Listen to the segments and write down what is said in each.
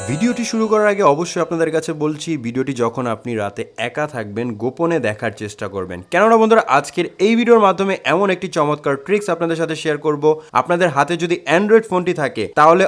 ভিডিওটি শুরু করার আগে অবশ্যই আপনাদের কাছে বলছি ভিডিওটি যখন আপনি রাতে একা থাকবেন গোপনে দেখার চেষ্টা করবেন। কেননা বন্ধুরা আজকের এই ভিডিওর মাধ্যমে এমন একটি চমৎকার ট্রিক্স আপনাদের সাথে শেয়ার করব। আপনাদের হাতে যদি অ্যান্ড্রয়েড ফোনটি থাকে তাহলে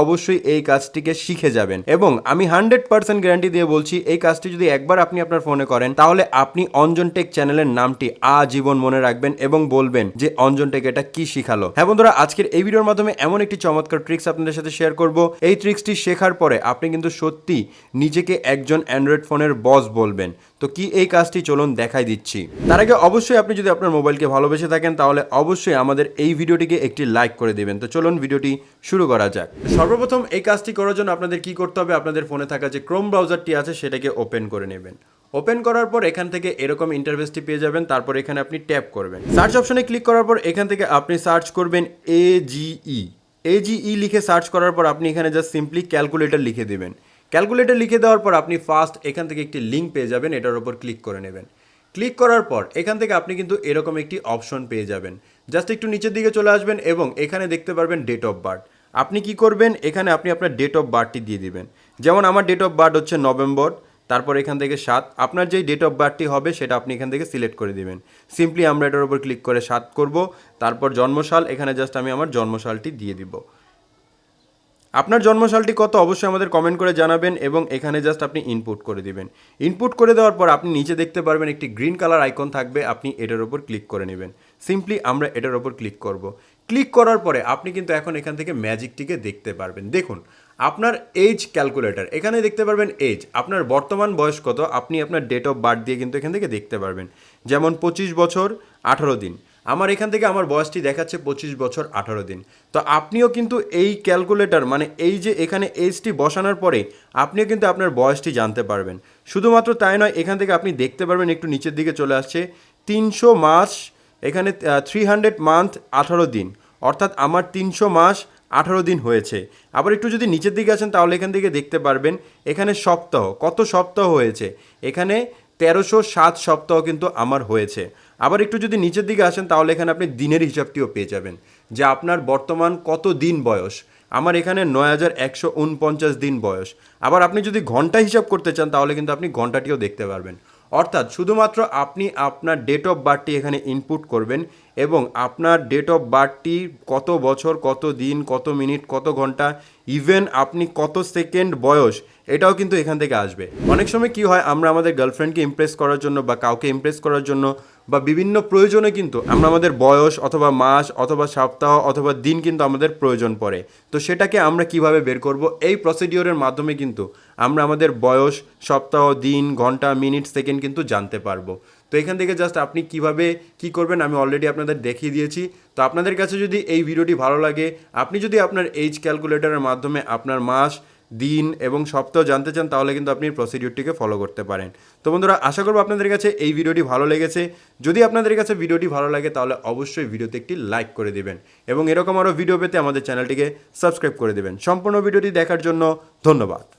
অবশ্যই এই কাজটিকে শিখে যাবেন এবং আমি 100% গ্যারান্টি দিয়ে বলছি এই কাজটি যদি একবার আপনি আপনার ফোনে করেন তাহলে আপনি অঞ্জন টেক চ্যানেলের নামটি আজীবন মনে রাখবেন এবং বলবেন যে অঞ্জন টেক এটা কি শিখালো। হ্যাঁ বন্ধুরা, আজকের এই ভিডিওর মাধ্যমে এমন একটি চমৎকার ট্রিক্স আপনাদের সাথে শেয়ার করব। এই ট্রিক্সটি শেখার পরে আপনি কিন্তু সত্যি নিজেকে একজন অ্যান্ড্রয়েড ফোনের বস বলবেন। তো কি এই কাজটি চলুন দেখাই দিচ্ছি। তার আগে অবশ্যই আপনি যদি আপনার মোবাইলকে ভালোবেসে থাকেন তাহলে অবশ্যই আমাদের এই ভিডিওটিকে একটি লাইক করে দেবেন। তো চলুন ভিডিওটি শুরু করা যাক। সর্বপ্রথম এই কাজটি করার জন্য আপনাদের কি করতে হবে, আপনাদের ফোনে থাকা যে ক্রোম ব্রাউজারটি আছে সেটাকে ওপেন করে নেবেন। ওপেন করার পর এখান থেকে এরকম ইন্টারফেসটি পেয়ে যাবেন। তারপর এখানে আপনি ট্যাপ করবেন। সার্চ অপশনে ক্লিক করার পর এখান থেকে আপনি সার্চ করবেন এজিই লিখে সার্চ করার পর আপনি এখানে জাস্ট সিম্পলি ক্যালকুলেটর লিখে দেবেন। ক্যালকুলেটর লিখে দেওয়ার পর আপনি ফার্স্ট এখান থেকে একটি লিঙ্ক পেয়ে যাবেন, এটার উপর ক্লিক করে নেবেন। ক্লিক করার পর এখান থেকে আপনি কিন্তু এরকম একটি অপশন পেয়ে যাবেন। জাস্ট একটু নিচের দিকে চলে আসবেন এবং এখানে দেখতে পারবেন ডেট অফ বার্থ। আপনি কি করবেন, এখানে আপনি আপনার ডেট অফ বার্থটি দিয়ে দিবেন। যেমন আমার ডেট অফ বার্থ হচ্ছে নভেম্বর, তারপর এখান থেকে 7। আপনার যেই ডেট অফ বার্থটি হবে সেটা আপনি এখান থেকে সিলেক্ট করে দিবেন। সিম্পলি আমরা এটার উপর ক্লিক করে 7 করব। তারপর জন্মসাল, এখানে জাস্ট আমি আমার জন্মসালটি দিয়ে দিব। আপনার জন্মসালটি কত অবশ্যই আমাদের কমেন্ট করে জানাবেন এবং এখানে জাস্ট আপনি ইনপুট করে দিবেন। ইনপুট করে দেওয়ার পর আপনি নিচে দেখতে পারবেন একটি গ্রিন কালার আইকন থাকবে, আপনি এটার উপর ক্লিক করে নেবেন। সিম্পলি আমরা এটার উপর ক্লিক করব। ক্লিক করার পরে আপনি কিন্তু এখন এখান থেকে ম্যাজিকটিকে দেখতে পারবেন। দেখুন আপনার এজ ক্যালকুলেটর, এখানে দেখতে পারবেন এজ, আপনার বর্তমান বয়স কত আপনি আপনার ডেট অফ বার্থ দিয়ে কিন্তু এখান থেকে দেখতে পারবেন। যেমন 25 বছর 18 দিন, আমার এখান থেকে আমার বয়সটি দেখাচ্ছে 25 বছর 18 দিন। তো আপনিও কিন্তু এই ক্যালকুলেটর মানে এই যে এখানে এজটি বসানোর পরে আপনিও কিন্তু আপনার বয়সটি জানতে পারবেন। শুধুমাত্র তাই নয়, এখান থেকে আপনি দেখতে পারবেন একটু নিচের দিকে চলে আসছে 300 মাস, এখানে 300 মান্থ 18 দিন, অর্থাৎ আমার 300 মাস 18 দিন হয়েছে। আবার একটু যদি নিচের দিকে আসেন তাহলে এখান থেকে দেখতে পারবেন এখানে সপ্তাহ, কত সপ্তাহ হয়েছে, এখানে 1307 সপ্তাহ কিন্তু আমার হয়েছে। আবার একটু যদি নিচের দিকে আসেন তাহলে এখানে আপনি দিনের হিসাবটিও পেয়ে যাবেন যে আপনার বর্তমান কত দিন বয়স। আমার এখানে 9149 দিন বয়স। আবার আপনি যদি ঘন্টা হিসাব করতে চান তাহলে কিন্তু আপনি ঘন্টাটিও দেখতে পারবেন। অর্থাৎ শুধুমাত্র আপনি আপনার ডেট অফ বার্থটি এখানে ইনপুট করবেন এবং আপনার ডেট অফ বার্থটি কত বছর, কত দিন, কত মিনিট, কত ঘন্টা, ইভেন আপনি কত সেকেন্ড বয়স, এটাও কিন্তু এখান থেকে আসবে। অনেক সময় কি হয়, আমরা আমাদের গার্লফ্রেন্ডকে ইমপ্রেস করার জন্য বা কাউকে ইমপ্রেস করার জন্য বা বিভিন্ন প্রয়োজনে কিন্তু আমরা আমাদের বয়স অথবা মাস অথবা সপ্তাহ অথবা দিন কিন্তু আমাদের প্রয়োজন পড়ে। তো সেটাকে আমরা কিভাবে বের করব, এই প্রসিডিওরের মাধ্যমে কিন্তু আমরা আমাদের বয়স, সপ্তাহ, দিন, ঘন্টা, মিনিট, সেকেন্ড কিন্তু জানতে পারবো। তো এখান থেকে জাস্ট আপনি কিভাবে কি করবেন আমি অলরেডি আপনাদের দেখিয়ে দিয়েছি। তো আপনাদের কাছে যদি এই ভিডিওটি ভালো লাগে, আপনি যদি আপনার এজ ক্যালকুলেটরের মাধ্যমে আপনার মাস, দিন এবং সপ্তাহ জানতে চান তাহলে কিন্তু আপনি প্রসিডিওরটিকে ফলো করতে পারেন। তো বন্ধুরা আশা করব আপনাদের কাছে এই ভিডিওটি ভালো লেগেছে। যদি আপনাদের কাছে ভিডিওটি ভালো লাগে তাহলে অবশ্যই ভিডিওতে একটি লাইক করে দেবেন এবং এরকম আরও ভিডিও পেতে আমাদের চ্যানেলটিকে সাবস্ক্রাইব করে দেবেন। সম্পূর্ণ ভিডিওটি দেখার জন্য ধন্যবাদ।